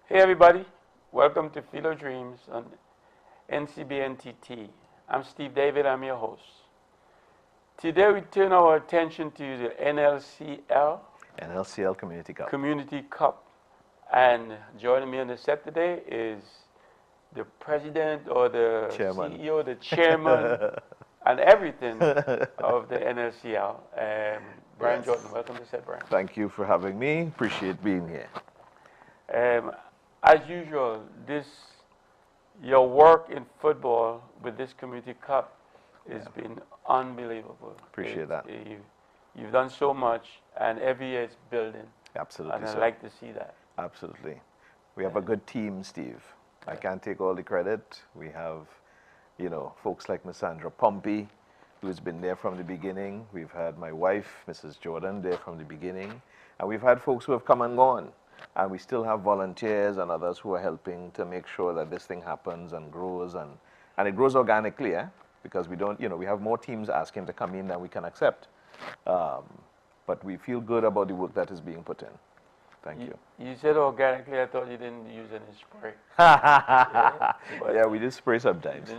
Hey everybody, welcome to Philo Dreams on NCBNTT. I'm Steve David, I'm your host. Today we turn our attention to the NLCL Community Cup. Community Cup. And joining me on the set today is the president or the Chairman. CEO, the chairman, and everything of the NLCL. Brian Yes. Jordan, welcome to set, Brian. Thank you for having me. Appreciate being here. As usual, your work in football with this community cup has been unbelievable. Appreciate that. You've done so much, and every year it's building. Absolutely. And I so. like to see that. Absolutely. We have a good team, Steve. I can't take all the credit. We have, folks like Miss Sandra Pompey, who's been there from the beginning. We've had my wife, Mrs. Jordan, there from the beginning. And we've had folks who have come and gone. And we still have volunteers and others who are helping to make sure that this thing happens and grows. And it grows organically, because we don't, we have more teams asking to come in than we can accept. But we feel good about the work that is being put in. Thank you. You said organically. I thought you didn't use any spray. Yeah, we just spray sometimes.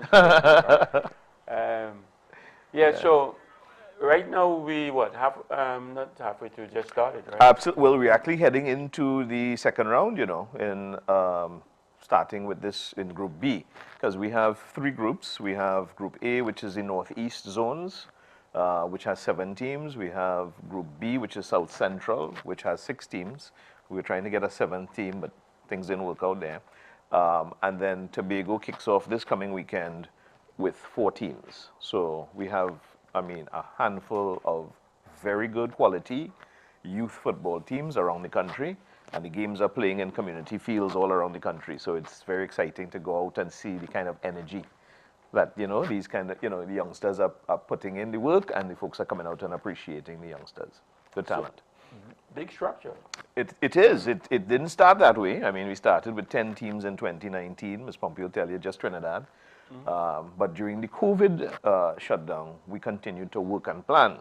So right now we not halfway through, just started, right? Absolutely. Well, we're actually heading into the second round, in starting with this in Group B, because we have three groups. We have Group A, which is the Northeast zones, which has 7 teams. We have Group B, which is South Central, which has 6 teams. We were trying to get a 7th team, but things didn't work out there. And then Tobago kicks off this coming weekend with 4 teams. So we have, a handful of very good quality youth football teams around the country, and the games are playing in community fields all around the country. So it's very exciting to go out and see the kind of energy that, these kind of, the youngsters are putting in the work, and the folks are coming out and appreciating the youngsters, the talent. Big structure. It is. It didn't start that way. We started with 10 teams in 2019. Ms. Pompey will tell you, just Trinidad. But during the COVID shutdown, we continued to work and plan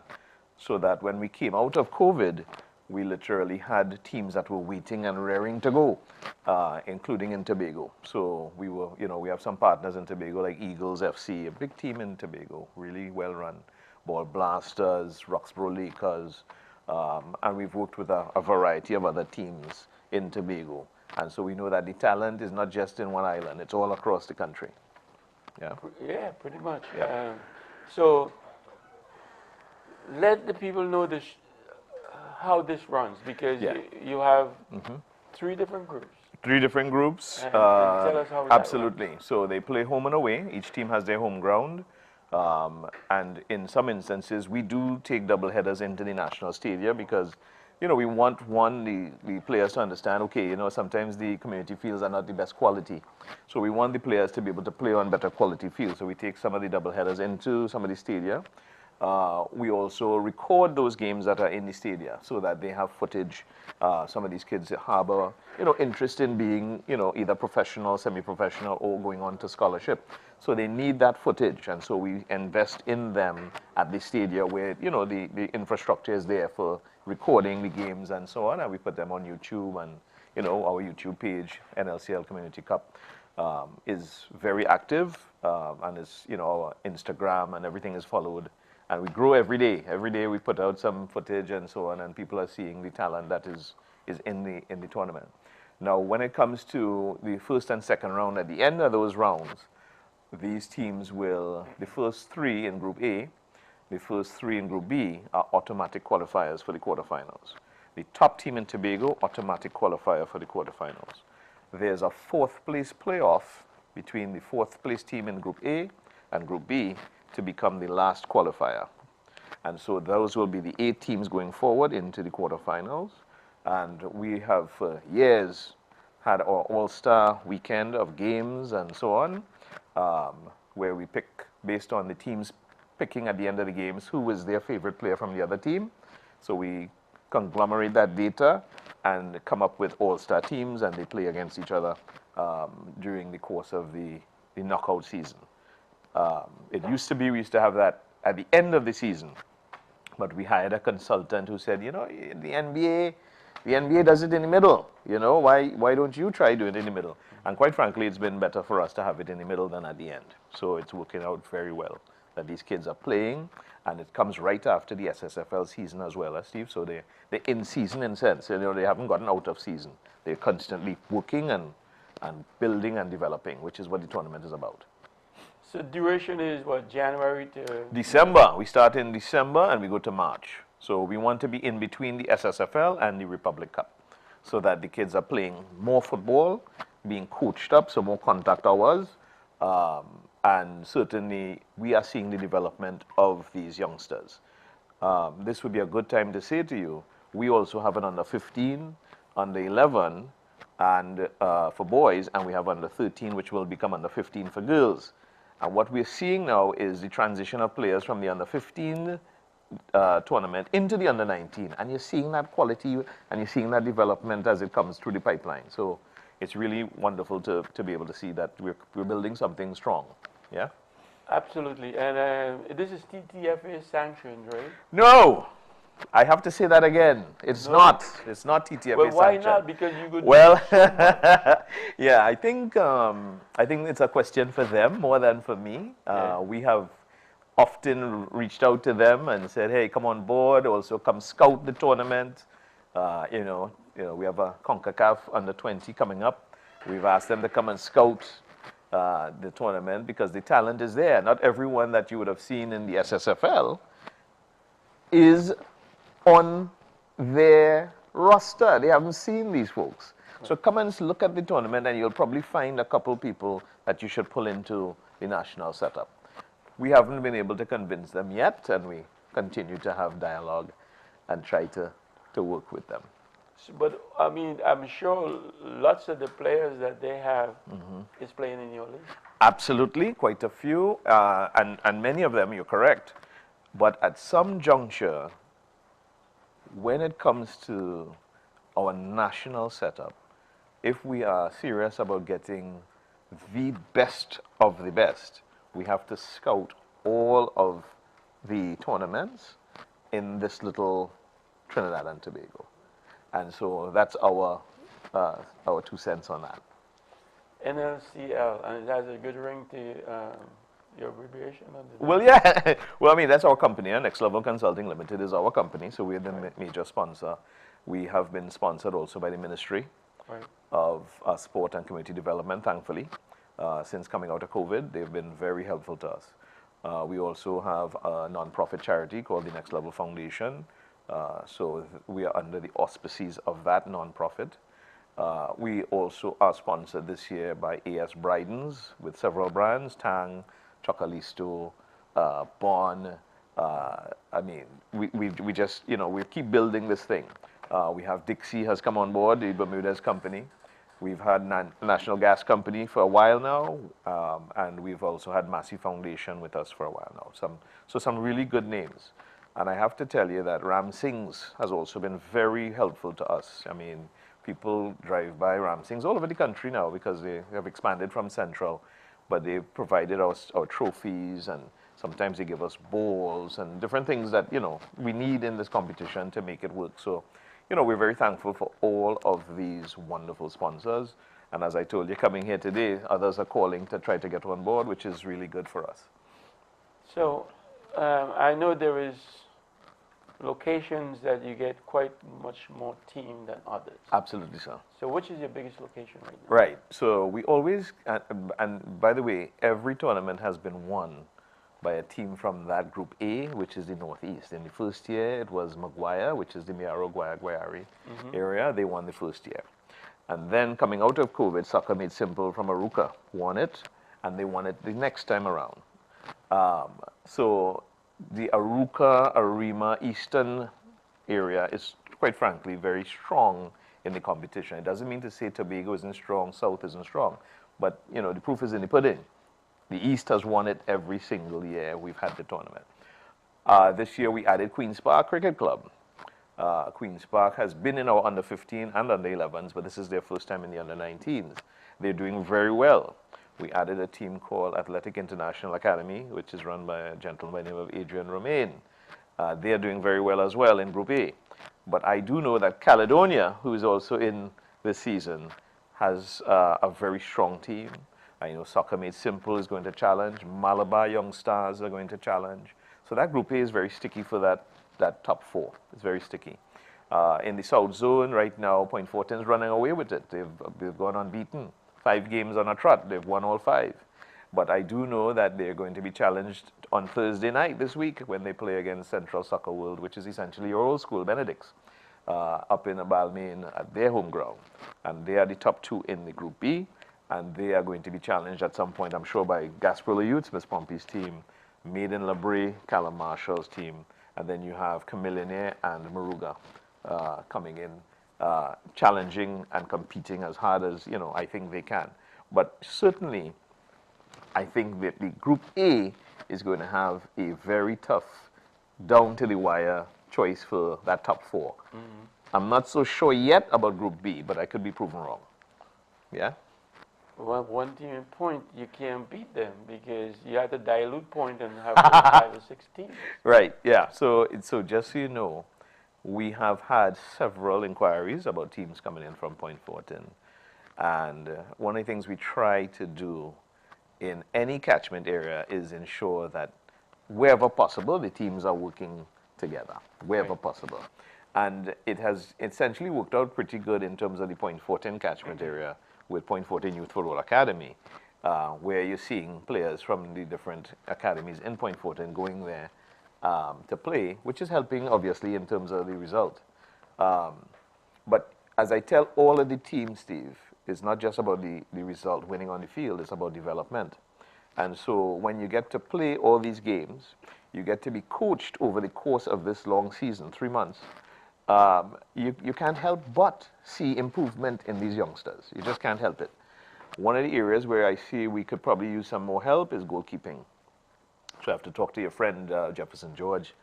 so that when we came out of COVID, we literally had teams that were waiting and raring to go, including in Tobago. So we were, we have some partners in Tobago like Eagles FC, a big team in Tobago, really well run. Ball Blasters, Roxborough Lakers, and we've worked with a variety of other teams in Tobago. And so we know that the talent is not just in one island, it's all across the country. Yeah, pretty much. Yeah. So let the people know how this runs, because you have 3 different groups. 3 different groups. And tell us how absolutely. So they play home and away. Each team has their home ground. And in some instances, we do take double headers into the national stadium because, we want, the players to understand, okay, sometimes the community fields are not the best quality. So we want the players to be able to play on better quality fields. So we take some of the double headers into some of the stadia. We also record those games that are in the stadia so that they have footage. Some of these kids harbor, interest in being, either professional, semi-professional, or going on to scholarship. So they need that footage, and so we invest in them at the stadia where, the infrastructure is there for recording the games and so on, and we put them on YouTube, and, our YouTube page, NLCL Community Cup, is very active, and is, our Instagram and everything is followed. And we grow every day. Every day we put out some footage and so on, and people are seeing the talent that is in the tournament. Now, when it comes to the first and second round, at the end of those rounds, these teams will, the first 3 in Group A, the first 3 in Group B are automatic qualifiers for the quarterfinals. The top team in Tobago, automatic qualifier for the quarterfinals. There's a 4th place playoff between the 4th place team in Group A and Group B to become the last qualifier. And so those will be the 8 teams going forward into the quarterfinals. And we have for years had our all-star weekend of games and so on, where we pick based on the teams picking at the end of the games who was their favorite player from the other team. So we conglomerate that data and come up with all-star teams, and they play against each other during the course of the knockout season. It used to be we used to have that at the end of the season, but we hired a consultant who said, the NBA, The NBA does it in the middle. You know, why don't you try doing it in the middle? And quite frankly, it's been better for us to have it in the middle than at the end. So it's working out very well that these kids are playing, and it comes right after the SSFL season as well, Steve. So they're in season in sense. You know, they haven't gotten out of season. They're constantly working and building and developing, which is what the tournament is about. So duration is what, January to December. We start in December and we go to March. So we want to be in between the SSFL and the Republic Cup, so that the kids are playing more football, being coached up, so more contact hours, and certainly we are seeing the development of these youngsters. This would be a good time to say to you, we also have an under 15, under 11, and for boys, and we have under 13, which will become under 15 for girls. And what we're seeing now is the transition of players from the under 15 tournament into the under 19, and you're seeing that quality and you're seeing that development as it comes through the pipeline. So it's really wonderful to be able to see that we're building something strong. Yeah. Absolutely. And this is TTFA sanctioned, right? No, I have to say that again. It's not. It's not TTFA Well, why sanctioned. not? Because you could. Well, yeah, I think it's a question for them more than for me. Yeah. We have often reached out to them and said, "Hey, come on board. Also, come scout the tournament." You know, we have a CONCACAF under 20 coming up. We've asked them to come and scout the tournament because the talent is there. Not everyone that you would have seen in the SSFL is on their roster. They haven't seen these folks. So come and look at the tournament and you'll probably find a couple people that you should pull into the national setup. We haven't been able to convince them yet, and we continue to have dialogue and try to work with them. But I mean, I'm sure lots of the players that they have is playing in your league. Absolutely, quite a few, and many of them, you're correct. But at some juncture, when it comes to our national setup, if we are serious about getting the best of the best, we have to scout all of the tournaments in this little Trinidad and Tobago. And so that's our 2 cents on that. NLCL, and it has a good ring to your abbreviation? Well, yeah. Well, I mean, that's our company. Next Level Consulting Limited is our company, so we're the major sponsor. We have been sponsored also by the Ministry of Sport and Community Development, thankfully. Since coming out of COVID, they've been very helpful to us. We also have a non-profit charity called the Next Level Foundation. So we are under the auspices of that non-profit. We also are sponsored this year by A.S. Bryden's with several brands, Tang, Chocalisto, Bon. I mean, we just, you know, we keep building this thing. We have Dixie has come on board, the Bermudez company. We've had National Gas Company for a while now, and we've also had Massey Foundation with us for a while now. Some really good names. And I have to tell you that Ram Singh's has also been very helpful to us. I mean, people drive by Ram Singh's all over the country now because they have expanded from Central, but they've provided us our trophies, and sometimes they give us balls and different things that, you know, we need in this competition to make it work. So, you know, we're very thankful for all of these wonderful sponsors. And as I told you, coming here today, others are calling to try to get on board, which is really good for us. So I know there is locations that you get quite much more team than others. Absolutely, sir. So which is your biggest location right now? Right. So we always, and by the way, every tournament has been won by a team from that Group A, which is the Northeast. In the first year, it was Maguire, which is the Miaro Guayari area. They won the first year. And then coming out of COVID, Soccer Made Simple from Aruca won it, and they won it the next time around. So the Aruca, Arima, Eastern area is, quite frankly, very strong in the competition. It doesn't mean to say Tobago isn't strong, South isn't strong, but, you know, the proof is in the pudding. The East has won it every single year we've had the tournament. This year we added Queen's Park Cricket Club. Queen's Park has been in our under 15 and under 11s, but this is their first time in the under 19s. They're doing very well. We added a team called Athletic International Academy, which is run by a gentleman by the name of Adrian Romain. They are doing very well as well in Group A. But I do know that Caledonia, who is also in this season, has a very strong team. I know Soccer Made Simple is going to challenge. Malabar Young Stars are going to challenge. So that Group A is very sticky for that top 4. It's very sticky. In the South Zone right now, Point Fortin is running away with it. They've gone unbeaten. 5 games on a trot. They've won all 5. But I do know that they're going to be challenged on Thursday night this week when they play against Central Soccer World, which is essentially your old school, Benedict's, up in Balmain at their home ground. And they are the top 2 in the Group B, and they are going to be challenged at some point, I'm sure, by Gasparilla Youths, Miss Pompey's team, Maiden Labre, Callum Marshall's team, and then you have Camillionaire and Maruga coming in, challenging and competing as hard as, I think they can. But certainly, I think that the Group A is going to have a very tough, down-to-the-wire choice for that top 4. Mm-hmm. I'm not so sure yet about Group B, but I could be proven wrong. Yeah? Well, one team in point, you can't beat them because you have to dilute point and have 5 or 6 teams. Right, yeah. So just so you know, we have had several inquiries about teams coming in from Point Fortin. And one of the things we try to do in any catchment area is ensure that wherever possible, the teams are working together, wherever possible. And it has essentially worked out pretty good in terms of the Point Fortin catchment area with Point Fortin Youth Football Academy, where you're seeing players from the different academies in Point Fortin going there to play, which is helping, obviously, in terms of the result. But as I tell all of the teams, Steve, it's not just about the result, winning on the field, it's about development. And so when you get to play all these games, you get to be coached over the course of this long season, 3 months. You can't help but see improvement in these youngsters. You just can't help it. One of the areas where I see we could probably use some more help is goalkeeping. So I have to talk to your friend, Jefferson George,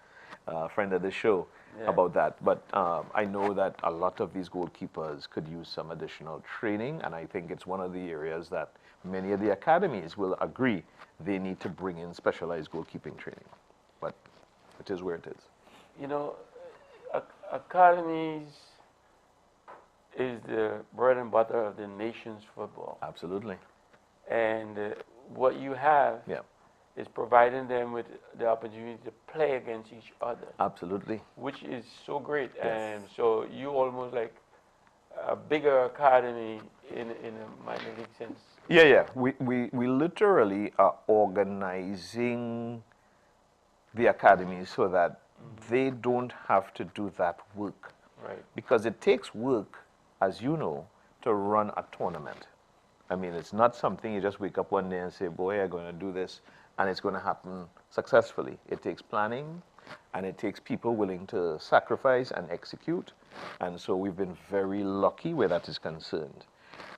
friend of the show, about that. But I know that a lot of these goalkeepers could use some additional training, and I think it's one of the areas that many of the academies will agree they need to bring in specialized goalkeeping training. But it is where it is. You know, academies is the bread and butter of the nation's football. Absolutely. And what you have is providing them with the opportunity to play against each other. Absolutely. Which is so great. Yes. And so you almost like a bigger academy in a minor league sense. Yeah. We literally are organizing the academies so that they don't have to do that work. Right. Because it takes work, as you know, to run a tournament. I mean, it's not something you just wake up one day and say, boy, I'm going to do this, and it's going to happen successfully. It takes planning, and it takes people willing to sacrifice and execute. And so we've been very lucky where that is concerned.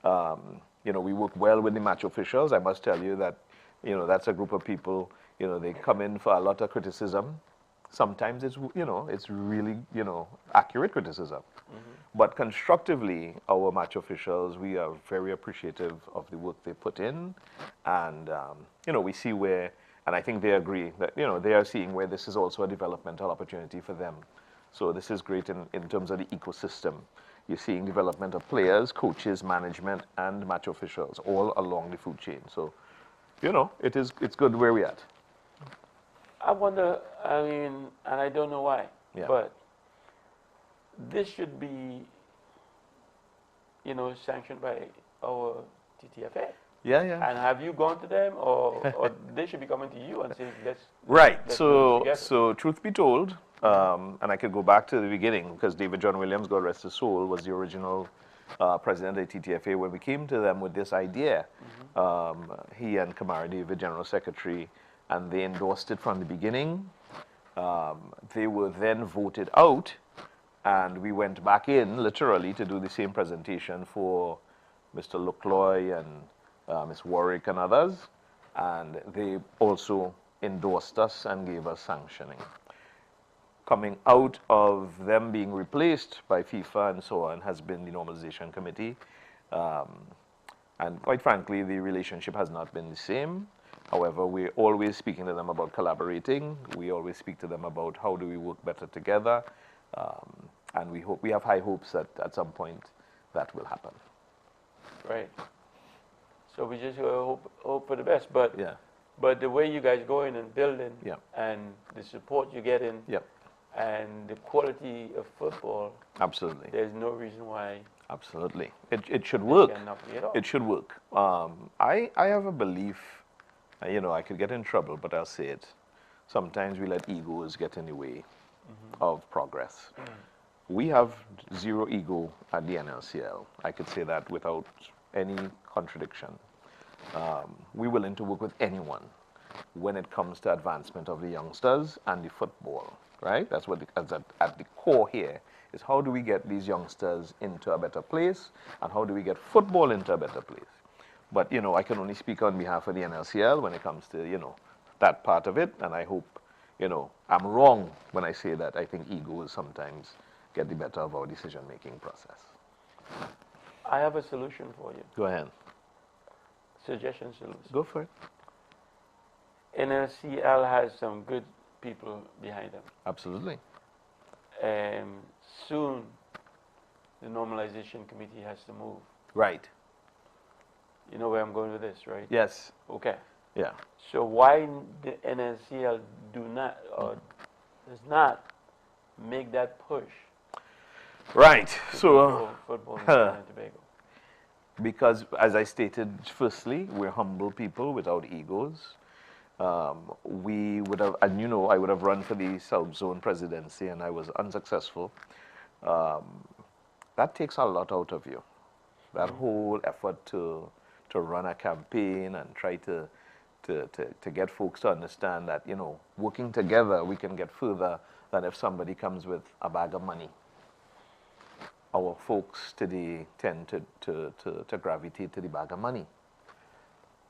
We work well with the match officials. I must tell you that, that's a group of people, they come in for a lot of criticism. Sometimes it's, it's really, accurate criticism. Mm-hmm. But constructively, our match officials, we are very appreciative of the work they put in. And, we see where, and I think they agree that, they are seeing where this is also a developmental opportunity for them. So this is great in terms of the ecosystem. You're seeing development of players, coaches, management, and match officials all along the food chain. So, it's good where we're at. I wonder, and I don't know why, but this should be, sanctioned by our TTFA. Yeah. And have you gone to them, or they should be coming to you and saying, let's So truth be told, and I could go back to the beginning, because David John Williams, God rest his soul, was the original president of the TTFA when we came to them with this idea. Mm-hmm. He and Kamara David, general secretary, and they endorsed it from the beginning. They were then voted out, and we went back in, literally, to do the same presentation for Mr. Lucloy and Ms. Warwick and others, and they also endorsed us and gave us sanctioning. Coming out of them being replaced by FIFA and so on has been the Normalization Committee, and quite frankly, the relationship has not been the same. However, we're always speaking to them about collaborating. We always speak to them about how do we work better together. and we have high hopes that at some point that will happen. Right. So we just hope for the best. But Yeah. but the way you guys going and building, Yeah. and the support you're getting, Yeah. and the quality of football, Absolutely. there's no reason why Absolutely. It should work. cannot be at all. It should work. I have a belief, you know, I could get in trouble, but I'll say it. Sometimes we let egos get in the way of progress. We have zero ego at the NLCL. I could say that without any contradiction. We're willing to work with anyone when it comes to advancement of the youngsters and the football, right? That's what at the core here is how do we get these youngsters into a better place, and how do we get football into a better place. But, you know, I can only speak on behalf of the NLCL when it comes to, you know, that part of it, and I hope, you know, I'm wrong when I say that I think egos sometimes get the better of our decision-making process. I have a solution for you. Go ahead. Suggestion solution. Go for it. NLCL has some good people behind them. Absolutely. Soon, the normalization committee has to move. Right. You know where I'm going with this, right? Yes. Okay. Yeah. So why the NLCL do not or does not make that push? Right. To So, football in Trinidad and Tobago. because as I stated, firstly, we're humble people without egos. We would have, and you know, I would have run for the South Zone presidency and I was unsuccessful. That takes a lot out of you. That whole effort to run a campaign and try to get folks to understand that, you know, working together we can get further than if somebody comes with a bag of money. Our folks today tend to gravitate to the bag of money.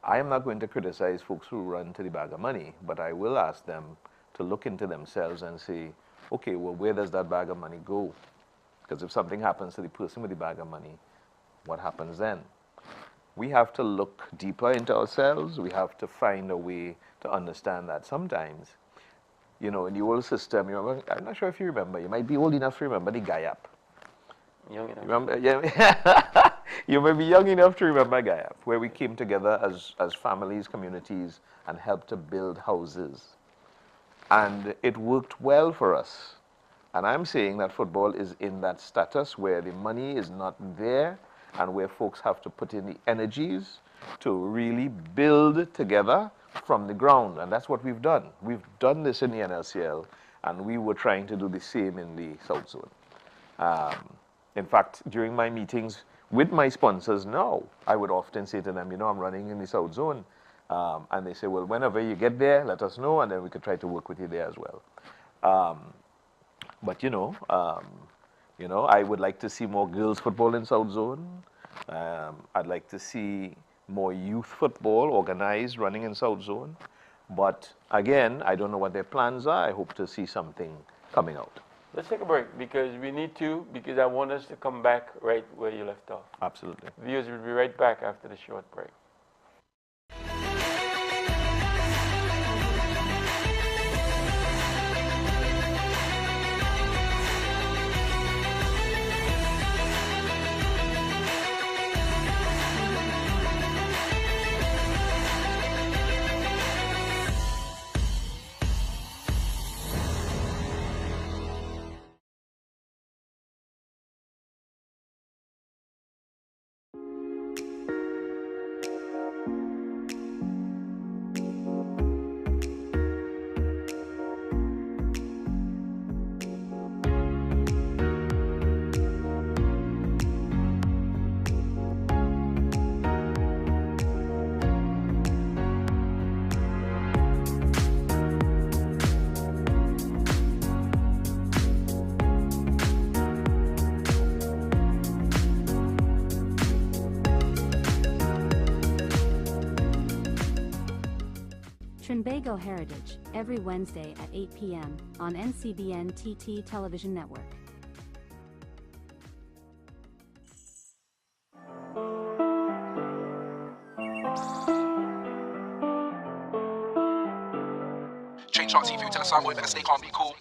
I am not going to criticize folks who run to the bag of money, but I will ask them to look into themselves and say, okay, well, where does that bag of money go? Because if something happens to the person with the bag of money, what happens then? We have to look deeper into ourselves. We have to find a way to understand that sometimes, you know, in the old system, you remember, I'm not sure if you remember, you might be old enough to remember the GAIAP. Young enough. Remember? Yeah. You may be young enough to remember GAIAP, where we came together as families, communities, and helped to build houses. And it worked well for us. And I'm saying that football is in that status where the money is not there and where folks have to put in the energies to really build together from the ground. And that's what we've done. We've done this in the NLCL, and we were trying to do the same in the South Zone. In fact, during my meetings with my sponsors now, I would often say to them, you know, I'm running in the South Zone. And they say, well, whenever you get there, let us know, and then we could try to work with you there as well. But, you know, I would like to see more girls football in South Zone. I'd like to see more youth football organized, running in South Zone. But again, I don't know what their plans are. I hope to see something coming out. Let's take a break because we need to, because I want us to come back right where you left off. Absolutely. Viewers will be right back after the short break. Trinbago Heritage, every Wednesday at 8 p.m. on NCBNTT Television Network. Change Talk TV to the song with us, they can't be cool.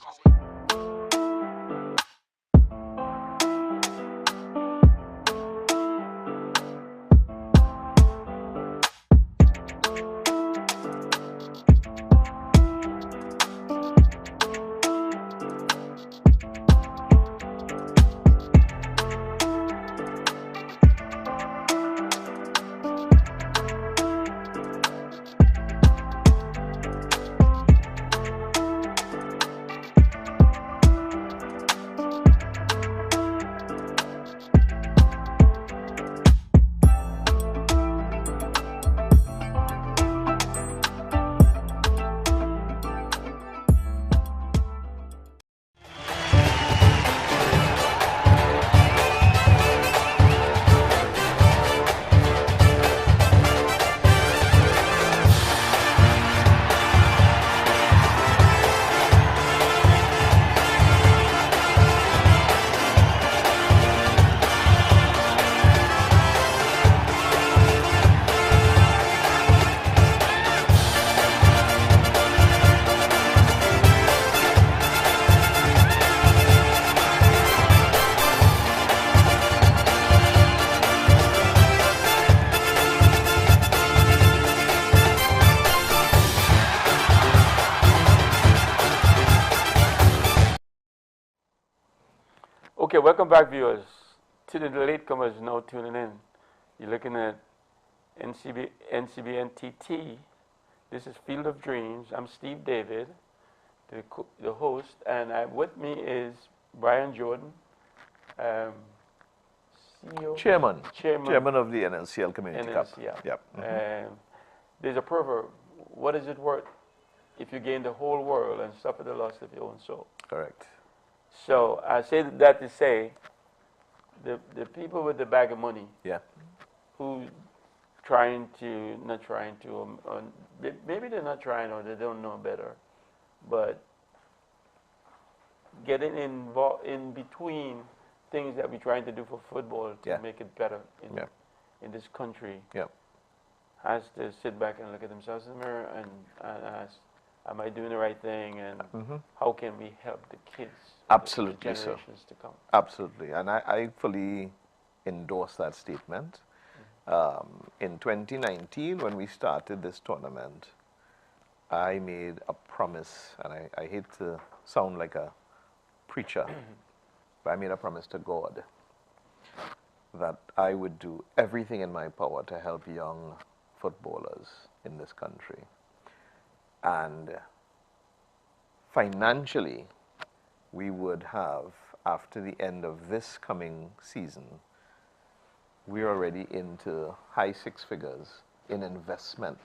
welcome back, viewers. To the latecomers now tuning in, you're looking at NCBNTT. This is Field of Dreams. I'm Steve David, the host, and with me is Brian Jordan, CEO? Chairman of the NLCL Community Cup. Yep. There's a proverb, what is it worth if you gain the whole world and suffer the loss of your own soul? Correct. So I say that to say, the people with the bag of money, who maybe they're not trying or they don't know better, but getting involved in between things that we're trying to do for football to make it better in this country, has to sit back and look at themselves in the mirror and ask, am I doing the right thing, and how can we help the kids, Absolutely, the generations to come? Absolutely, and I fully endorse that statement. In 2019, when we started this tournament, I made a promise, and I hate to sound like a preacher, but I made a promise to God that I would do everything in my power to help young footballers in this country. And financially, we would have, after the end of this coming season, we're already into high six figures in investment.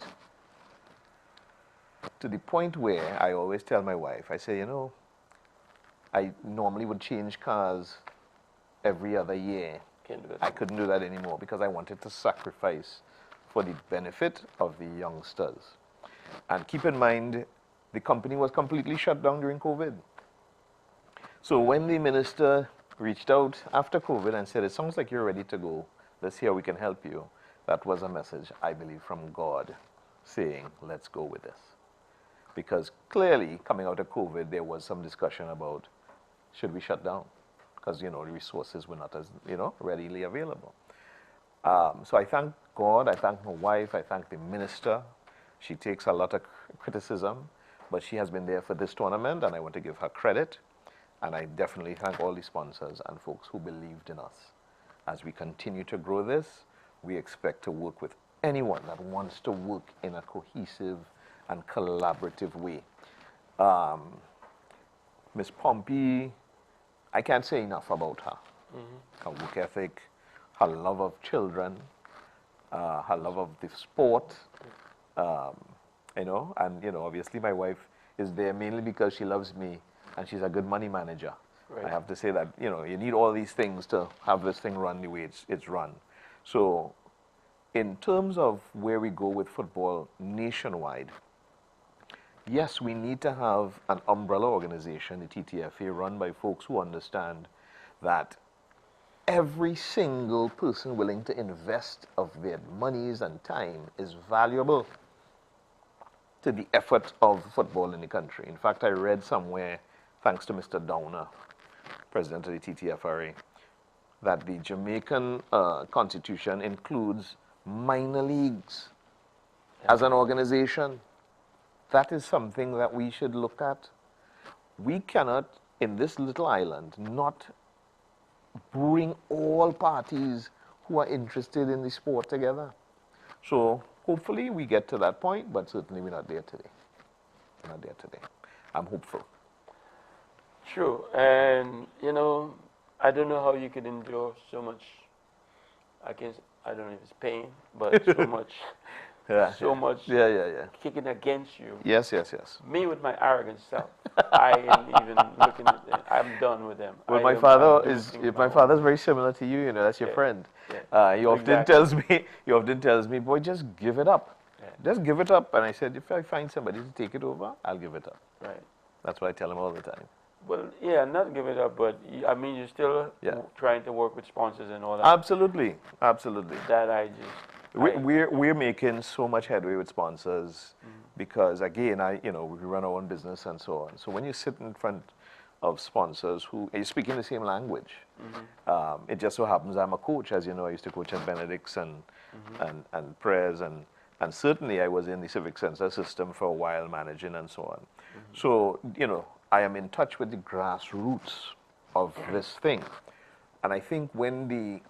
To the point where I always tell my wife, I say, you know, I normally would change cars every other year. Can't do that. I couldn't do that anymore because I wanted to sacrifice for the benefit of the youngsters. And keep in mind, the company was completely shut down during COVID. So when the minister reached out after COVID and said, it sounds like you're ready to go, let's hear we can help you, that was a message, I believe, from God saying, let's go with this. Because clearly, coming out of COVID, there was some discussion about, should we shut down? Because, you know, the resources were not as, you know, readily available. So I thank God, I thank my wife, I thank the minister. She takes a lot of criticism, but she has been there for this tournament, and I want to give her credit. And I definitely thank all the sponsors and folks who believed in us. As we continue to grow this, we expect to work with anyone that wants to work in a cohesive and collaborative way. Ms. Pompey, I can't say enough about her. Her work ethic, her love of children, her love of the sport, you know, and, you know, obviously my wife is there mainly because she loves me and she's a good money manager. Right. I have to say that, you know, you need all these things to have this thing run the way it's run. So in terms of where we go with football nationwide, yes, we need to have an umbrella organization, the TTFA, run by folks who understand that every single person willing to invest of their monies and time is valuable to the effort of football in the country. In fact, I read somewhere, thanks to Mr. Downer, president of the TTFRA, that the Jamaican constitution includes minor leagues as an organization. That is something that we should look at. We cannot, in this little island, not bring all parties who are interested in the sport together. So hopefully we get to that point, but certainly we're not there today. We're not there today. I'm hopeful. True, and you know, I don't know how you could endure so much. I don't know if it's pain, but so much, much kicking against you. Yes. Me with my arrogant self, I ain't even looking at them. I'm done with them. Well, my father's very similar to you. You know, that's your friend. Yeah. He often tells me, boy, just give it up. Yeah. Just give it up. And I said, if I find somebody to take it over, I'll give it up. Right. That's what I tell him all the time. Well, yeah, not give it up, but I mean, you're still trying to work with sponsors and all that. Absolutely, absolutely. That we're making so much headway with sponsors because, again, we run our own business and so on. So when you sit in front of sponsors who are speaking the same language, it just so happens I'm a coach, as you know. I used to coach at Benedict's and Prayers, and certainly I was in the civic center system for a while, managing and so on. So, you know, I am in touch with the grassroots of this thing. And I think when the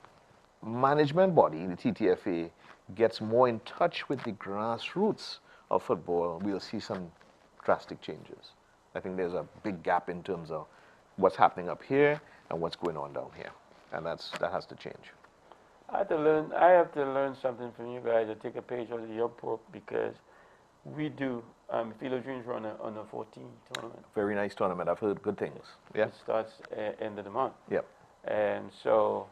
management body, the TTFA, gets more in touch with the grassroots of football, we'll see some drastic changes. I think there's a big gap in terms of what's happening up here and what's going on down here. And that has to change. I have to learn something from you guys, to take a page out of your book, because we do Field of Dreams run on a 14 tournament. Very nice tournament. I've heard good things. Yeah. It starts end of the month. Yep. And so,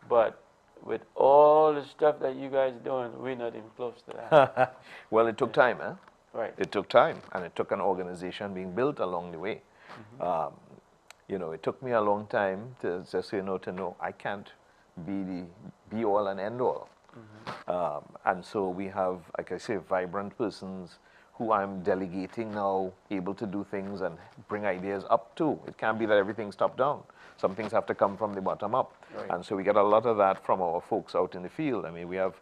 but with all the stuff that you guys are doing, we're not even close to that. Well, it took time, eh? Right. It took time, and it took an organization being built along the way. You know, it took me a long time to just say no to no. I can't be the be-all and end-all. And so we have, like I say, vibrant persons who I'm delegating now, able to do things and bring ideas up to. It can't be that everything's top-down. Some things have to come from the bottom up. Right. And so we get a lot of that from our folks out in the field. I mean, we have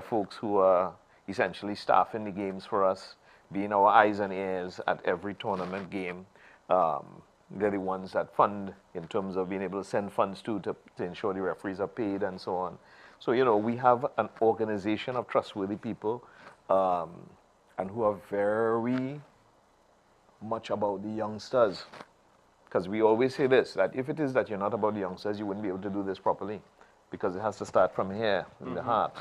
folks who are essentially staffing the games for us, being our eyes and ears at every tournament game. They're the ones that fund in terms of being able to send funds to ensure the referees are paid and so on. So, you know, we have an organization of trustworthy people and who are very much about the youngsters. Because we always say this, that if it is that you're not about the youngsters, you wouldn't be able to do this properly. Because it has to start from here, in the heart.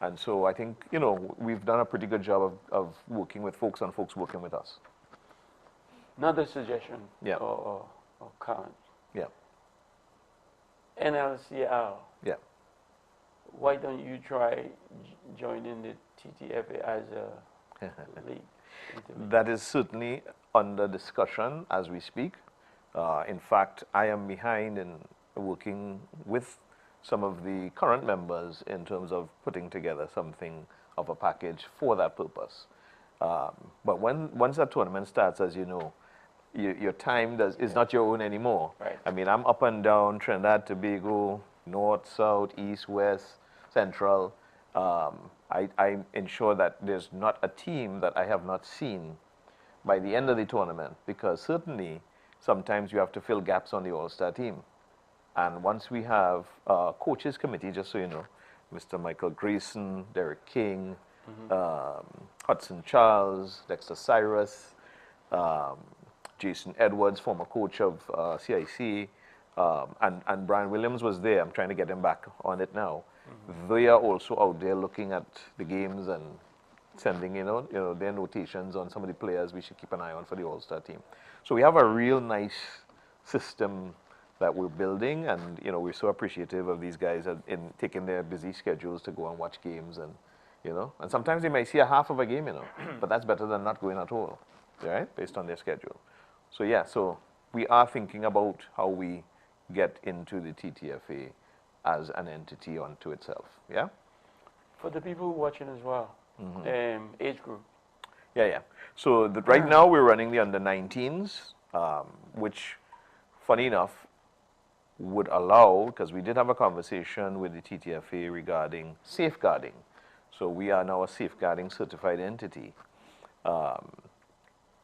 And so I think, you know, we've done a pretty good job of working with folks and folks working with us. Another suggestion Yeah. or comment. Yeah. NLCL. Yeah. Why don't you try joining the TTFA as a league? That is certainly under discussion as we speak. In fact, I am behind in working with some of the current members in terms of putting together something of a package for that purpose. But once that tournament starts, as you know, your time is not your own anymore. Right. I mean, I'm up and down Trinidad, Tobago, north, south, east, west, central. I ensure that there's not a team that I have not seen by the end of the tournament, because certainly sometimes you have to fill gaps on the all-star team. And once we have a coaches committee, just so you know, Mr. Michael Grayson, Derek King, Hudson Charles, Dexter Cyrus, Jason Edwards, former coach of CIC, and Brian Williams was there. I'm trying to get him back on it now. They are also out there looking at the games and sending, you know, their notations on some of the players we should keep an eye on for the All-Star team. So we have a real nice system that we're building, and you know, we're so appreciative of these guys in taking their busy schedules to go and watch games, and you know, and sometimes they might see a half of a game, you know, but that's better than not going at all, right? Based on their schedule. So yeah, so we are thinking about how we get into the TTFA as an entity unto itself. Yeah. For the people watching as well, age group. Yeah. So right now we're running the under-19s, which, funny enough, would allow, because we did have a conversation with the TTFA regarding safeguarding. So we are now a safeguarding certified entity.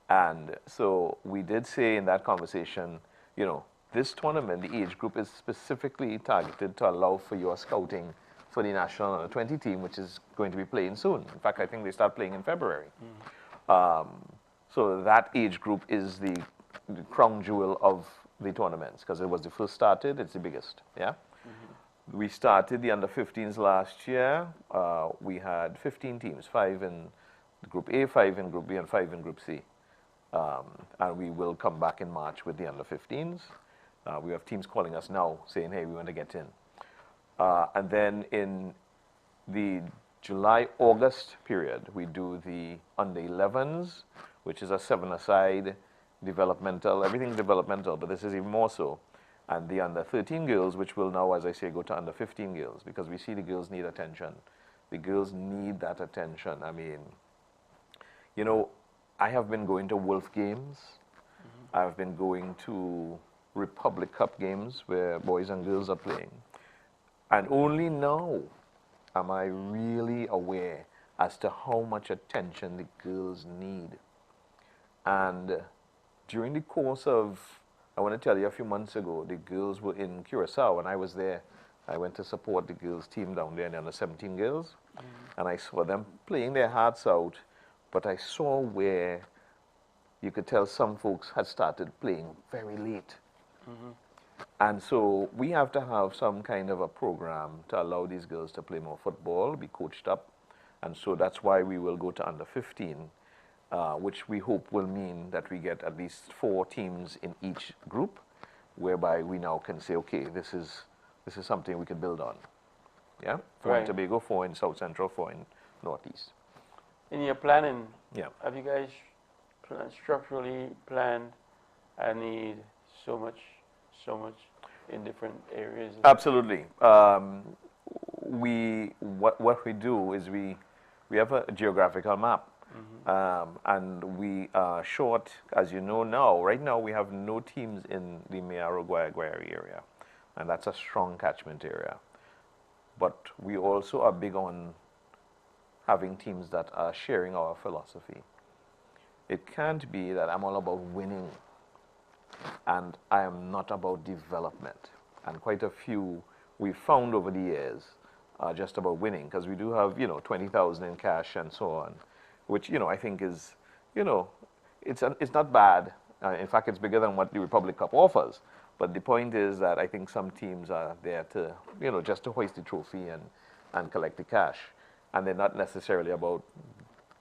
And so we did say in that conversation, you know, this tournament, the age group is specifically targeted to allow for your scouting for the national under-20 team, which is going to be playing soon. In fact, I think they start playing in February. So that age group is the crown jewel of the tournaments, because it was the first started, it's the biggest, yeah? We started the under-15s last year. We had 15 teams, 5 in Group A, 5 in Group B, and 5 in Group C. And we will come back in March with the under-15s. We have teams calling us now saying, hey, we want to get in. And then in the July-August period, we do the under-11s, which is a 7-a-side, developmental, everything's developmental, but this is even more so. And the under-13 girls, which will now, as I say, go to under-15 girls, because we see the girls need attention. The girls need that attention. I mean, you know, I have been going to Wolf games. I've been going to Republic Cup games where boys and girls are playing. And only now am I really aware as to how much attention the girls need. And during the course of I want to tell you, a few months ago, the girls were in Curacao, and I was there. I went to support the girls' team down there, and the under 17 girls, and I saw them playing their hearts out, but I saw where you could tell some folks had started playing very late. And so we have to have some kind of a program to allow these girls to play more football, be coached up, and so that's why we will go to under 15, which we hope will mean that we get at least 4 teams in each group, whereby we now can say, okay, this is something we can build on. Yeah? 4 in Tobago, 4 in South Central, 4 in Northeast. In your planning, yeah, have you guys structurally planned, I need so much in different areas? Absolutely. What we do is we have a geographical map. And we are short, as you know now. Right now, we have no teams in the Mayaro-Guayguayare area, and that's a strong catchment area. But we also are big on having teams that are sharing our philosophy. It can't be that I'm all about winning, and I am not about development. And quite a few we've found over the years are just about winning, because we do have, 20,000 in cash and so on, which, I think is, it's not bad. In fact, it's bigger than what the Republic Cup offers. But the point is that I think some teams are there to, just to hoist the trophy and collect the cash. And they're not necessarily about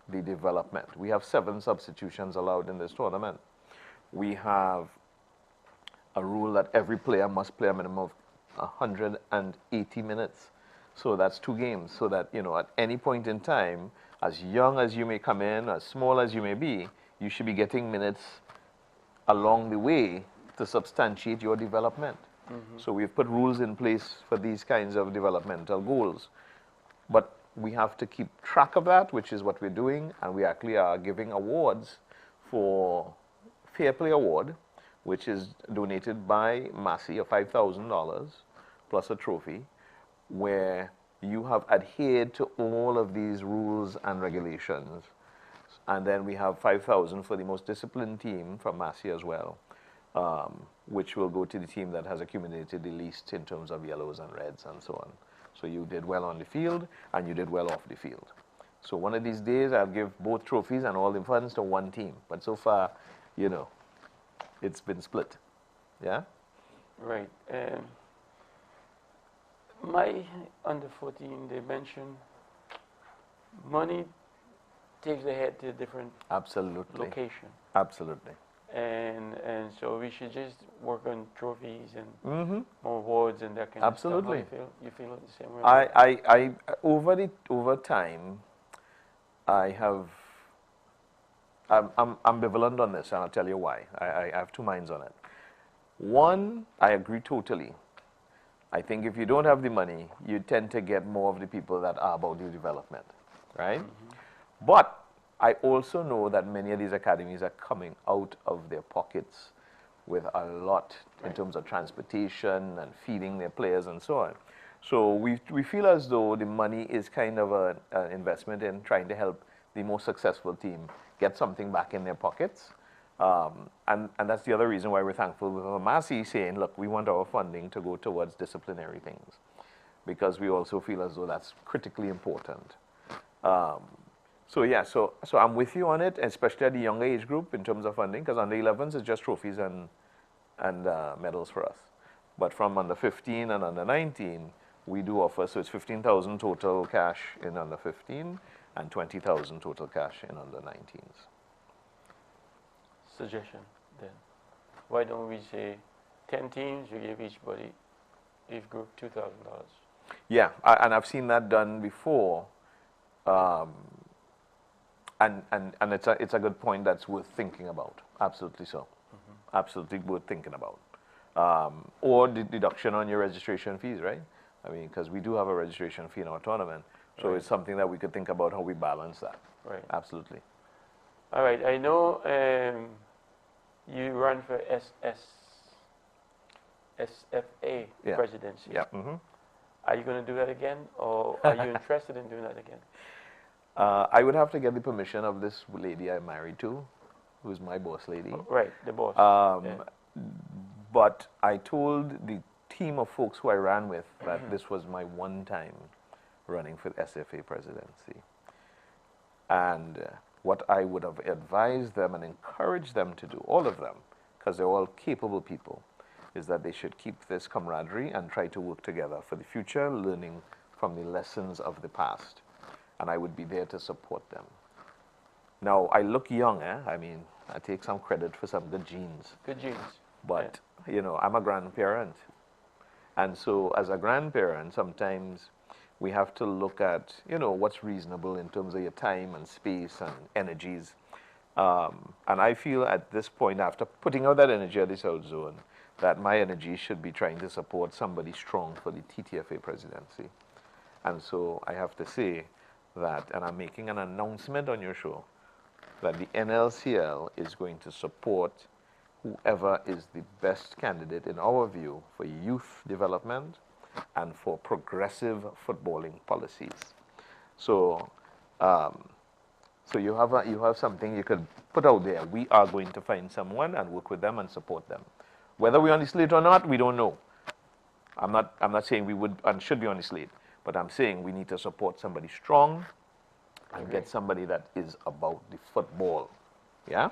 the development. We have 7 substitutions allowed in this tournament. We have a rule that every player must play a minimum of 180 minutes. So that's 2 games. So that, at any point in time, as young as you may come in, as small as you may be, you should be getting minutes along the way to substantiate your development. So we've put rules in place for these kinds of developmental goals. But we have to keep track of that, which is what we're doing, and we actually are giving awards for Fair Play Award, which is donated by Massey of $5,000 plus a trophy, where you have adhered to all of these rules and regulations. And then we have $5,000 for the most disciplined team from Massey as well, which will go to the team that has accumulated the least in terms of yellows and reds and so on. So you did well on the field, and you did well off the field. So one of these days, I'll give both trophies and all the funds to one team. But so far, it's been split. Yeah? Right. My under 14, they mentioned money takes the head to a different location. Absolutely. And so we should just work on trophies and more awards and that kind of stuff. How you feel the same way? Over time, I'm ambivalent on this, and I'll tell you why. I have 2 minds on it. One, I agree totally. I think if you don't have the money, you tend to get more of the people that are about the development, right? But I also know that many of these academies are coming out of their pockets with a lot in terms of transportation and feeding their players and so on. So we feel as though the money is kind of an investment in trying to help the most successful team get something back in their pockets. And that's the other reason why we're thankful with Massey saying, look, we want our funding to go towards disciplinary things, because we also feel as though that's critically important. So I'm with you on it, especially at the younger age group in terms of funding, because under 11s is just trophies and medals for us. But from under 15 and under 19, we do offer, so it's 15,000 total cash in under 15 and 20,000 total cash in under 19s. Suggestion then. Why don't we say 10 teams, you give each group $2,000? Yeah, and I've seen that done before. And it's a good point that's worth thinking about. Absolutely so. Absolutely worth thinking about. Or the deduction on your registration fees, right? I mean, because we do have a registration fee in our tournament. So it's something that we could think about how we balance that. Right. Absolutely. All right. I know you run for SFA presidency. Yeah. Are you going to do that again, or are you interested in doing that again? I would have to get the permission of this lady I'm married to, who's my boss lady. Right, the boss. But I told the team of folks who I ran with that this was my one time running for the SFA presidency. And what I would have advised them and encouraged them to do, all of them, because they're all capable people, is that they should keep this camaraderie and try to work together for the future, learning from the lessons of the past. And I would be there to support them. Now, I look young, I mean, I take some credit for some good genes. Good genes. But, you know, I'm a grandparent. And so as a grandparent, sometimes we have to look at, you know, what's reasonable in terms of your time and space and energies. And I feel at this point, after putting out that energy at the South Zone, that my energy should be trying to support somebody strong for the TTFA presidency. And so I have to say that, and I'm making an announcement on your show, that the NLCL is going to support whoever is the best candidate in our view for youth development and for progressive footballing policies. So, so you have something you could put out there. We are going to find someone and work with them and support them. Whether we're on the slate or not, we don't know. I'm not saying we would and should be on the slate, but I'm saying we need to support somebody strong and get somebody that is about the football. Yeah?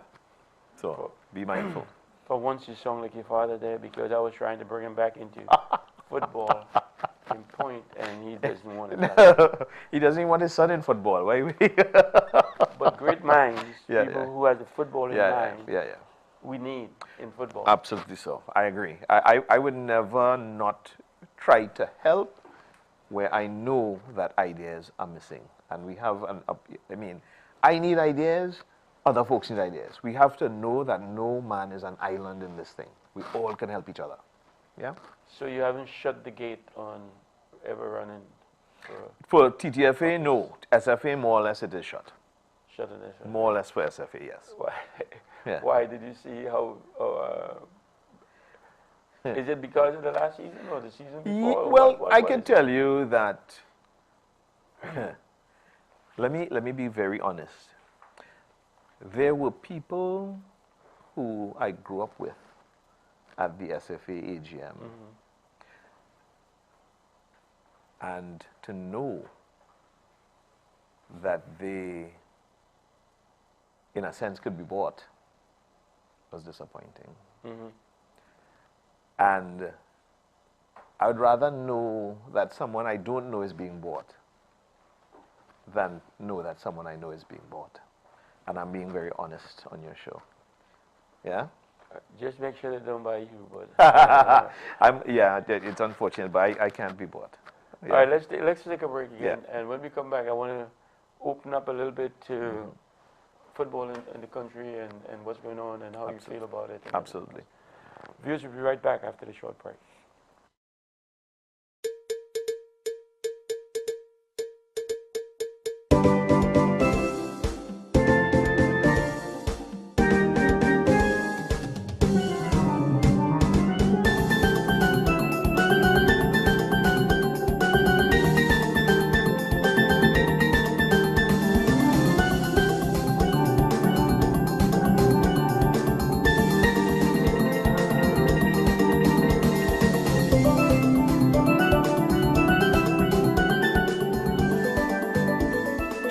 So be mindful. For once you sound like your father there, because I was trying to bring him back into football in point, and he doesn't want it. He doesn't want his son in football. Why? But great minds, people who have the football in mind, we need in football. Absolutely so. I agree. I would never not try to help where I know that ideas are missing. And we have, I mean, I need ideas, other folks need ideas. We have to know that no man is an island in this thing. We all can help each other. Yeah? So you haven't shut the gate on ever running for TTFA? No. SFA, more or less, it is shut. Shut in SFA? More or less for SFA, yes. Why? Yeah. Why did you see how... is it because of the last season or the season before? Well, I can tell you that... let me be very honest. There were people who I grew up with at the SFA AGM. And to know that they, in a sense, could be bought was disappointing. And I would rather know that someone I don't know is being bought than know that someone I know is being bought. And I'm being very honest on your show. Yeah? Just make sure they don't buy you, but... it's unfortunate, but I can't be bought. Yeah. All right, let's take a break again. And when we come back, I want to open up a little bit to football in the country and what's going on and how you feel about it. Absolutely. Viewers, will be right back after the short break.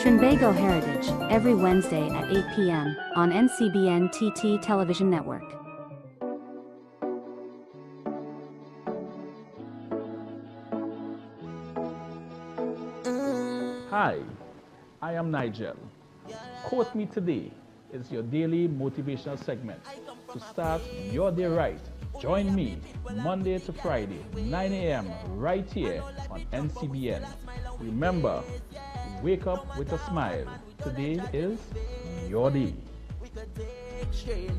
Trinbago Heritage, every Wednesday at 8 p.m. on NCBNTT Television Network. Hi, I am Nigel. Quote Me Today is your daily motivational segment to start your day right. Join me Monday to Friday, 9 a.m. right here on NCBN. Remember, wake up with a smile. Today is your day.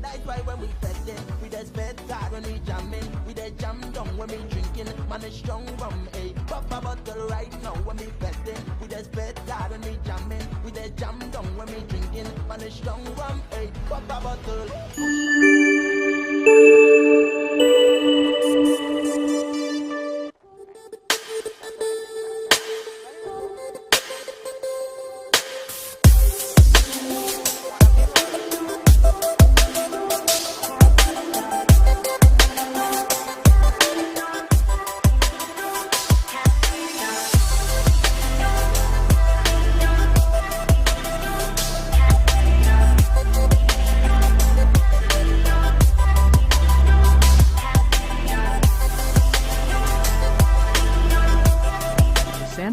That's why when we festin', we the sped card when we jammin', we the jam down when we drinkin', man is strong rum, eh? Pop a bottle right now when we festin', we the sped card when we jammin', we the jam down when we drinkin', man is strong rum, eh? Pop a bottle.